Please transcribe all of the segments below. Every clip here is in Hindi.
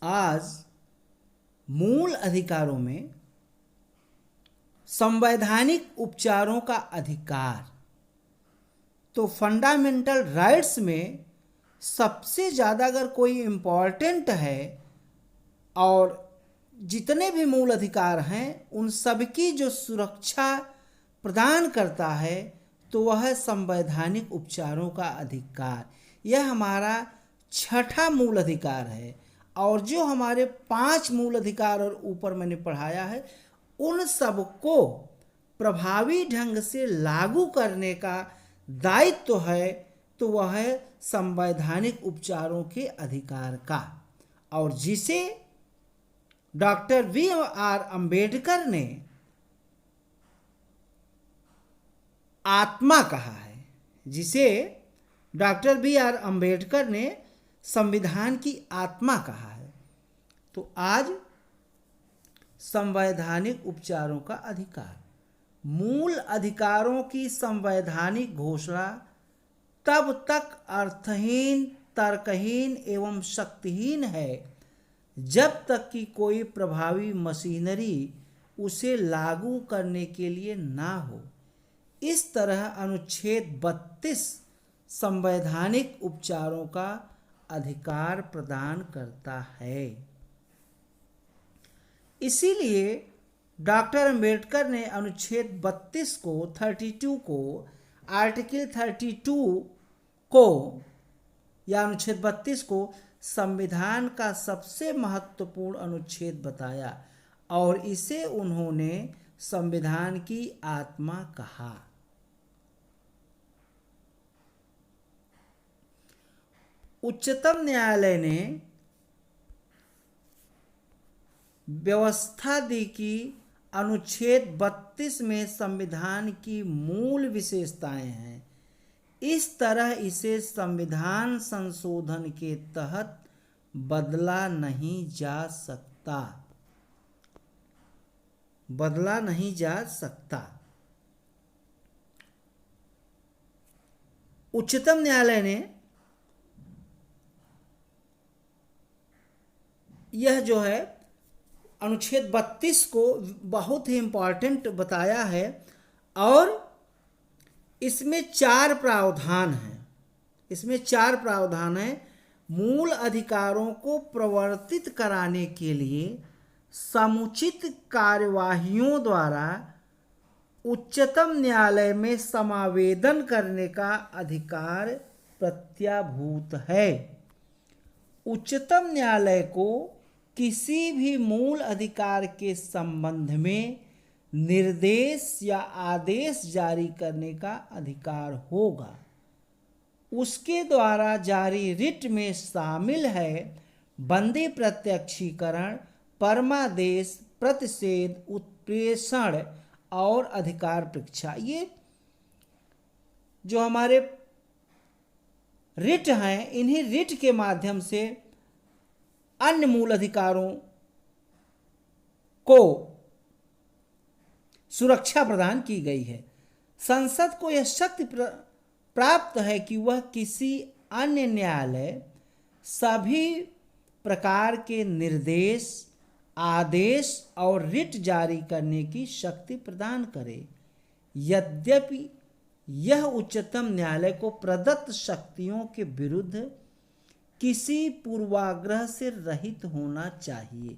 आज मूल अधिकारों में संवैधानिक उपचारों का अधिकार। तो फंडामेंटल राइट्स में सबसे ज़्यादा अगर कोई इम्पॉर्टेंट है और जितने भी मूल अधिकार हैं उन सबकी जो सुरक्षा प्रदान करता है तो वह है संवैधानिक उपचारों का अधिकार। यह हमारा छठा मूल अधिकार है और जो हमारे 5 मूल अधिकार और ऊपर मैंने पढ़ाया है उन सबको प्रभावी ढंग से लागू करने का दायित्व है तो वह है संवैधानिक उपचारों के अधिकार का, और जिसे डॉक्टर बी.आर. अम्बेडकर ने आत्मा कहा है, जिसे डॉक्टर बी.आर. अम्बेडकर ने संविधान की आत्मा कहा है। तो आज संवैधानिक उपचारों का अधिकार, मूल अधिकारों की संवैधानिक घोषणा तब तक अर्थहीन, तर्कहीन एवं शक्तिहीन है जब तक कि कोई प्रभावी मशीनरी उसे लागू करने के लिए ना हो। इस तरह अनुच्छेद 32 संवैधानिक उपचारों का अधिकार प्रदान करता है। इसीलिए डॉक्टर अम्बेडकर ने अनुच्छेद 32 को 32 को आर्टिकल 32 को या अनुच्छेद 32 को संविधान का सबसे महत्वपूर्ण अनुच्छेद बताया और इसे उन्होंने संविधान की आत्मा कहा। उच्चतम न्यायालय ने व्यवस्था दी कि अनुच्छेद 32 में संविधान की मूल विशेषताएं हैं, इस तरह इसे संविधान संशोधन के तहत बदला नहीं जा सकता। उच्चतम न्यायालय ने यह जो है अनुच्छेद 32 को बहुत ही इम्पॉर्टेंट बताया है और इसमें 4 प्रावधान हैं। मूल अधिकारों को प्रवर्तित कराने के लिए समुचित कार्यवाहियों द्वारा उच्चतम न्यायालय में समावेदन करने का अधिकार प्रत्याभूत है। उच्चतम न्यायालय को किसी भी मूल अधिकार के संबंध में निर्देश या आदेश जारी करने का अधिकार होगा। उसके द्वारा जारी रिट में शामिल है बंदी प्रत्यक्षीकरण, परमादेश, प्रतिषेध, उत्प्रेषण और अधिकार परीक्षा। ये जो हमारे रिट हैं, इन्हीं रिट के माध्यम से अन्य मूल अधिकारों को सुरक्षा प्रदान की गई है। संसद को यह शक्ति प्राप्त है कि वह किसी अन्य न्यायालय सभी प्रकार के निर्देश, आदेश और रिट जारी करने की शक्ति प्रदान करे। यद्यपि यह उच्चतम न्यायालय को प्रदत्त शक्तियों के विरुद्ध किसी पूर्वाग्रह से रहित होना चाहिए।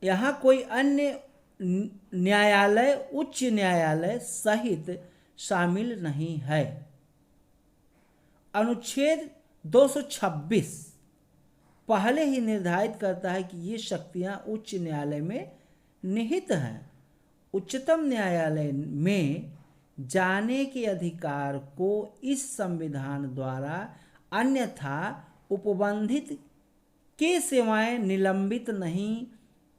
यहाँ कोई अन्य न्यायालय, उच्च न्यायालय सहित शामिल नहीं है। अनुच्छेद 226 पहले ही निर्धारित करता है कि ये शक्तियां उच्च न्यायालय में निहित हैं। उच्चतम न्यायालय में जाने के अधिकार को इस संविधान द्वारा अन्यथा उपबंधित के सिवाय निलंबित नहीं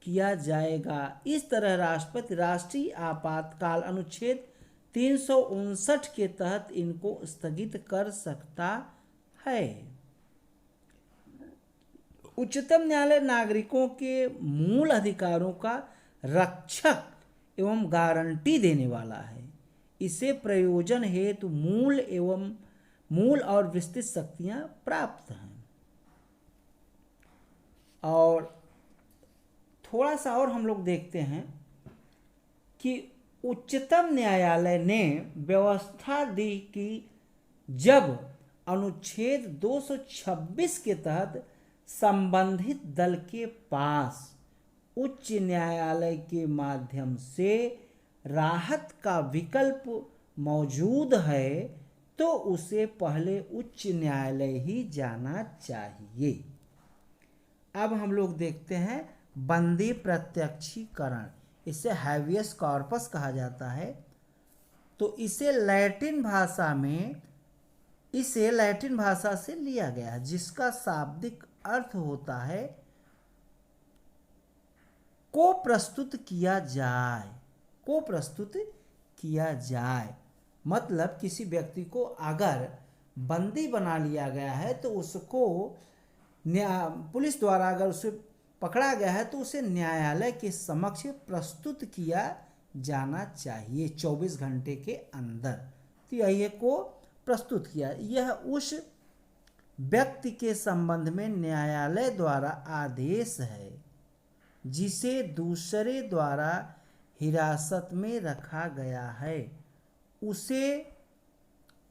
किया जाएगा। इस तरह राष्ट्रपति राष्ट्रीय आपातकाल अनुच्छेद 359 के तहत इनको स्थगित कर सकता है। उच्चतम न्यायालय नागरिकों के मूल अधिकारों का रक्षक एवं गारंटी देने वाला है। इसे प्रयोजन हेतु मूल और विस्तृत शक्तियां प्राप्त हैं। और थोड़ा सा और हम लोग देखते हैं कि उच्चतम न्यायालय ने व्यवस्था दी कि जब अनुच्छेद 226 के तहत संबंधित दल के पास उच्च न्यायालय के माध्यम से राहत का विकल्प मौजूद है तो उसे पहले उच्च न्यायालय ही जाना चाहिए। अब हम लोग देखते हैं बंदी प्रत्यक्षीकरण, इसे हैवियस कॉर्पस कहा जाता है। तो इसे लैटिन भाषा से लिया गया है, जिसका शाब्दिक अर्थ होता है को प्रस्तुत किया जाए। मतलब किसी व्यक्ति को अगर बंदी बना लिया गया है तो उसको पुलिस द्वारा अगर उसे पकड़ा गया है तो उसे न्यायालय के समक्ष प्रस्तुत किया जाना चाहिए 24 घंटे के अंदर। तो यही को प्रस्तुत किया, यह उस व्यक्ति के संबंध में न्यायालय द्वारा आदेश है जिसे दूसरे द्वारा हिरासत में रखा गया है, उसे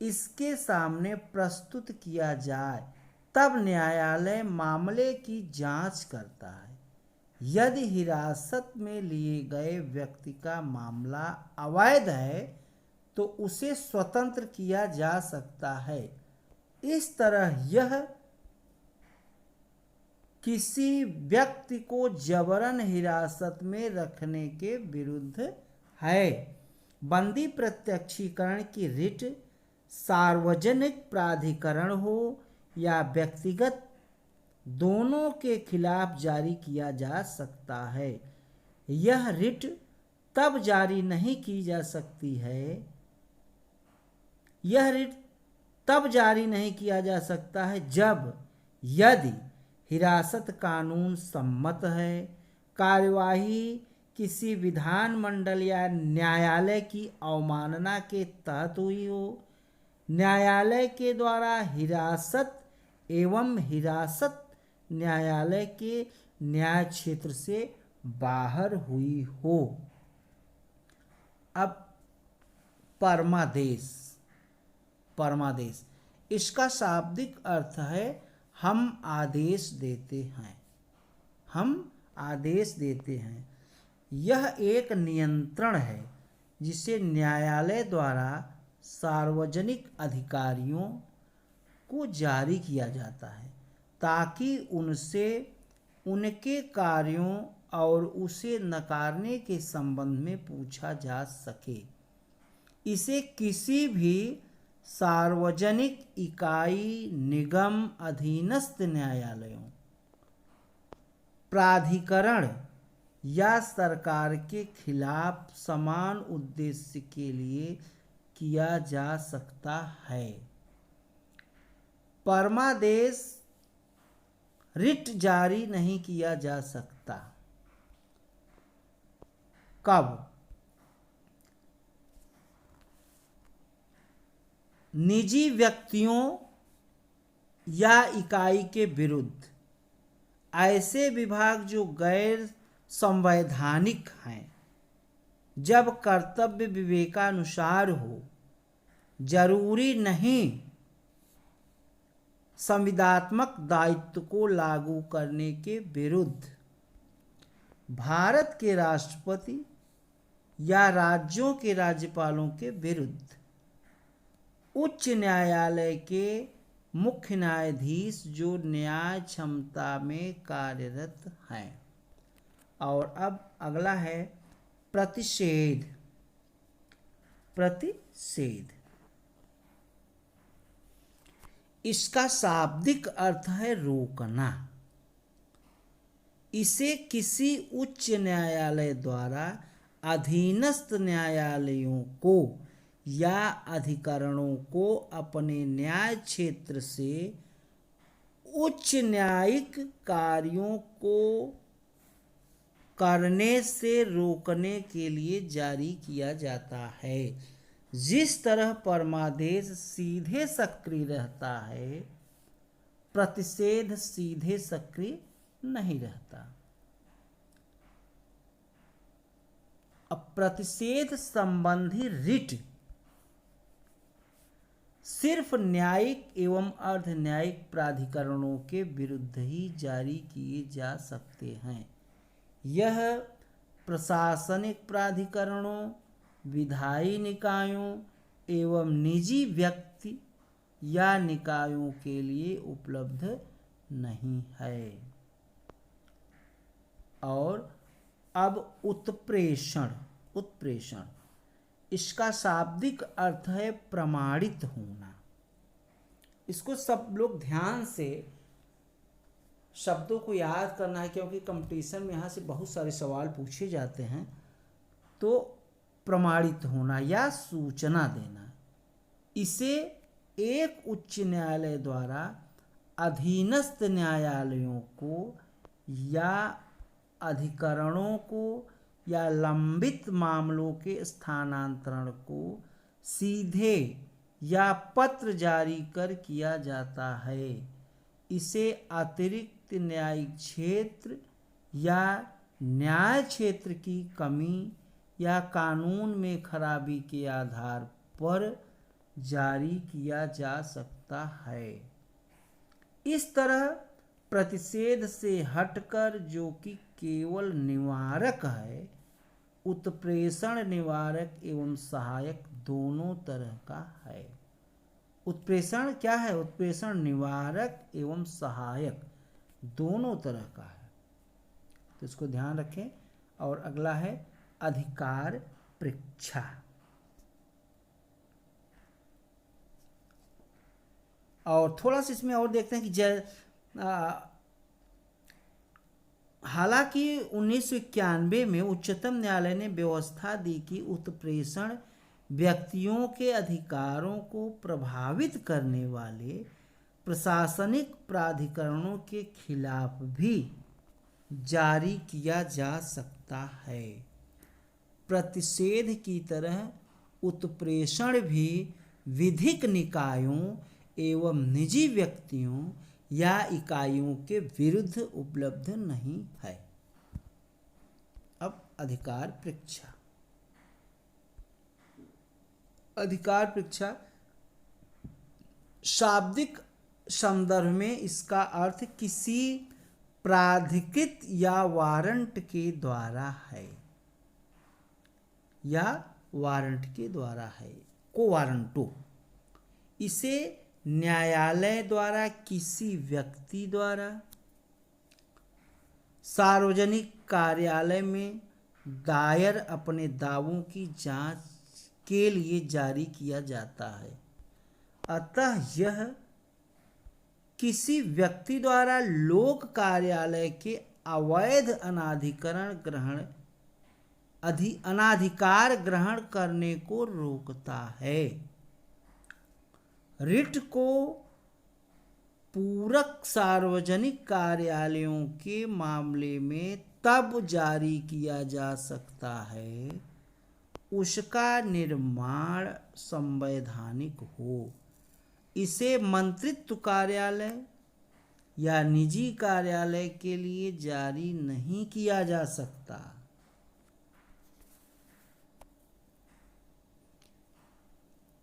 इसके सामने प्रस्तुत किया जाए, तब न्यायालय मामले की जांच करता है। यदि हिरासत में लिए गए व्यक्ति का मामला अवैध है तो उसे स्वतंत्र किया जा सकता है। इस तरह यह किसी व्यक्ति को जबरन हिरासत में रखने के विरुद्ध है। बंदी प्रत्यक्षीकरण की रिट सार्वजनिक प्राधिकरण हो या व्यक्तिगत, दोनों के खिलाफ जारी किया जा सकता है। यह रिट तब जारी नहीं की जा सकती है, यह रिट तब जारी नहीं किया जा सकता है जब यदि हिरासत कानून सम्मत है, कार्यवाही किसी विधानमंडल या न्यायालय की अवमानना के तहत हुई हो, न्यायालय के द्वारा हिरासत एवं हिरासत न्यायालय के न्याय क्षेत्र से बाहर हुई हो। अब परमादेश, इसका शाब्दिक अर्थ है हम आदेश देते हैं। यह एक नियंत्रण है जिसे न्यायालय द्वारा सार्वजनिक अधिकारियों को जारी किया जाता है ताकि उनसे उनके कार्यों और उसे नकारने के संबंध में पूछा जा सके। इसे किसी भी सार्वजनिक इकाई, निगम, अधीनस्थ न्यायालयों, प्राधिकरण या सरकार के खिलाफ समान उद्देश्य के लिए किया जा सकता है। परमादेश रिट जारी नहीं किया जा सकता। कब? निजी व्यक्तियों या इकाई के विरुद्ध, ऐसे विभाग जो गैर संवैधानिक हैं, जब कर्तव्य विवेकानुसार हो, जरूरी नहीं संविदात्मक दायित्व को लागू करने के विरुद्ध, भारत के राष्ट्रपति या राज्यों के राज्यपालों के विरुद्ध, उच्च न्यायालय के मुख्य न्यायाधीश जो न्याय क्षमता में कार्यरत हैं। और अब अगला है प्रतिषेध। इसका शाब्दिक अर्थ है रोकना। इसे किसी उच्च न्यायालय द्वारा अधीनस्थ न्यायालयों को या अधिकरणों को अपने न्याय क्षेत्र से उच्च न्यायिक कार्यों को करने से रोकने के लिए जारी किया जाता है। जिस तरह परमादेश सीधे सक्रिय रहता है, प्रतिषेध सीधे सक्रिय नहीं रहता। अब प्रतिषेध संबंधी रिट सिर्फ न्यायिक एवं अर्ध न्यायिक प्राधिकरणों के विरुद्ध ही जारी किए जा सकते हैं। यह प्रशासनिक प्राधिकरणों, विधायी निकायों एवं निजी व्यक्ति या निकायों के लिए उपलब्ध नहीं है। और अब उत्प्रेषण इसका शाब्दिक अर्थ है प्रमाणित होना। इसको सब लोग ध्यान से शब्दों को याद करना है, क्योंकि कंपटीशन में यहाँ से बहुत सारे सवाल पूछे जाते हैं। तो प्रमाणित होना या सूचना देना, इसे एक उच्च न्यायालय द्वारा अधीनस्थ न्यायालयों को या अधिकरणों को या लंबित मामलों के स्थानांतरण को सीधे या पत्र जारी कर किया जाता है। इसे अतिरिक्त न्यायिक क्षेत्र या न्याय क्षेत्र की कमी या कानून में खराबी के आधार पर जारी किया जा सकता है। इस तरह प्रतिषेध से हटकर, जो कि केवल निवारक है, उत्प्रेषण निवारक एवं सहायक दोनों तरह का है। उत्प्रेषण क्या है? उत्प्रेषण निवारक एवं सहायक दोनों तरह का है, तो इसको ध्यान रखें। और अगला है अधिकार परीक्षा। और थोड़ा सा इसमें और देखते हैं कि हालांकि 1991 में उच्चतम न्यायालय ने व्यवस्था दी कि उत्प्रेषण व्यक्तियों के अधिकारों को प्रभावित करने वाले प्रशासनिक प्राधिकरणों के खिलाफ भी जारी किया जा सकता है। प्रतिषेध की तरह उत्प्रेषण भी विधिक निकायों एवं निजी व्यक्तियों या इकाइयों के विरुद्ध उपलब्ध नहीं है। अब अधिकार परीक्षा। अधिकार परीक्षा शाब्दिक संदर्भ में इसका अर्थ किसी प्राधिकृत या वारंट के द्वारा है, या वारंट के द्वारा है, को वारंटो। इसे न्यायालय द्वारा किसी व्यक्ति द्वारा सार्वजनिक कार्यालय में दायर अपने दावों की जांच के लिए जारी किया जाता है। अतः यह किसी व्यक्ति द्वारा लोक कार्यालय के अवैध अनाधिकार ग्रहण करने को रोकता है। रिट को पूरक सार्वजनिक कार्यालयों के मामले में तब जारी किया जा सकता है उसका निर्माण संवैधानिक हो। इसे मंत्रित्व कार्यालय या निजी कार्यालय के लिए जारी नहीं किया जा सकता।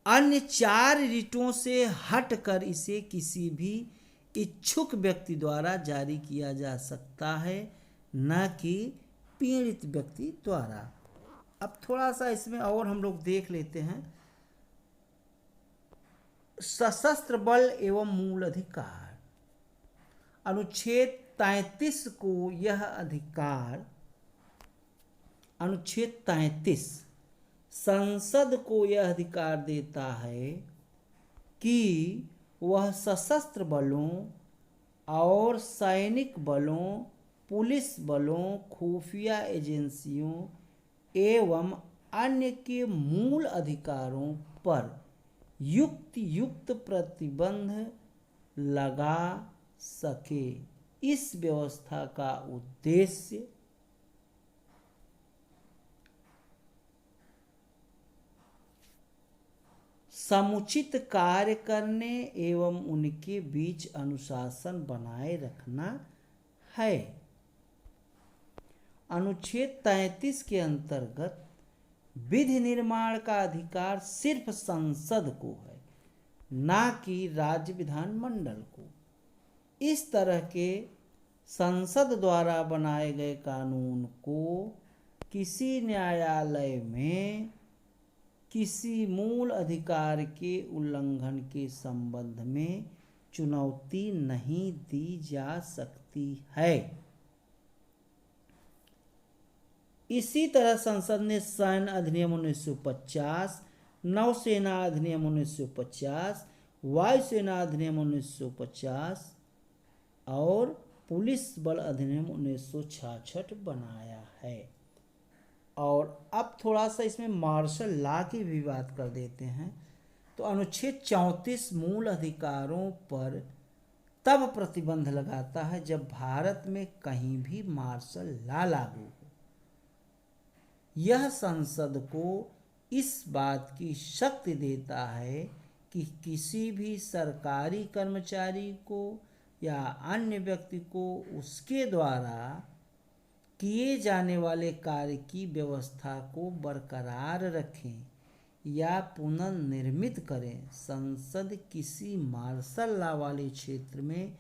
अन्य 4 रिटों से हटकर इसे किसी भी इच्छुक व्यक्ति द्वारा जारी किया जा सकता है, न कि पीड़ित व्यक्ति द्वारा। अब थोड़ा सा इसमें और हम लोग देख लेते हैं। सशस्त्र बल एवं मूल अधिकार, अनुच्छेद 33 को यह अधिकार, अनुच्छेद 33 संसद को यह अधिकार देता है कि वह सशस्त्र बलों और सैनिक बलों, पुलिस बलों, खुफिया एजेंसियों एवं अन्य के मूल अधिकारों पर युक्त प्रतिबंध लगा सके। इस व्यवस्था का उद्देश्य समुचित कार्य करने एवं उनके बीच अनुशासन बनाए रखना है। अनुच्छेद 33 के अंतर्गत विधि निर्माण का अधिकार सिर्फ संसद को है, ना कि राज्य विधानमंडल को। इस तरह के संसद द्वारा बनाए गए कानून को किसी न्यायालय में किसी मूल अधिकार के उल्लंघन के संबंध में चुनौती नहीं दी जा सकती है। इसी तरह संसद ने सैन्य अधिनियम 1950, नौसेना अधिनियम 1950, वायुसेना अधिनियम 1950 और पुलिस बल अधिनियम 1966 बनाया है। और अब थोड़ा सा इसमें मार्शल लॉ की भी बात कर देते हैं। तो अनुच्छेद 34 मूल अधिकारों पर तब प्रतिबंध लगाता है जब भारत में कहीं भी मार्शल लॉ लागू हो। यह संसद को इस बात की शक्ति देता है कि किसी भी सरकारी कर्मचारी को या अन्य व्यक्ति को उसके द्वारा किए जाने वाले कार्य की व्यवस्था को बरकरार रखें या पुनर्निर्मित करें। संसद किसी मार्शल लॉ वाले क्षेत्र में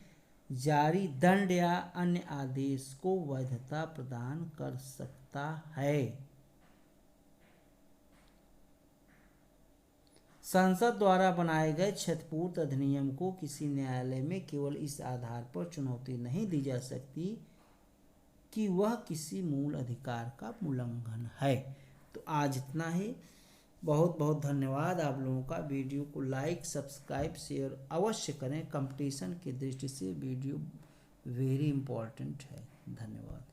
जारी दंड या अन्य आदेश को वैधता प्रदान कर सकता है। संसद द्वारा बनाए गए क्षतिपूर्ति अधिनियम को किसी न्यायालय में केवल इस आधार पर चुनौती नहीं दी जा सकती कि वह किसी मूल अधिकार का उल्लंघन है। तो आज इतना ही। बहुत बहुत धन्यवाद आप लोगों का। वीडियो को लाइक, सब्सक्राइब, शेयर अवश्य करें। कंपटीशन की दृष्टि से वीडियो वेरी इम्पोर्टेंट है। धन्यवाद।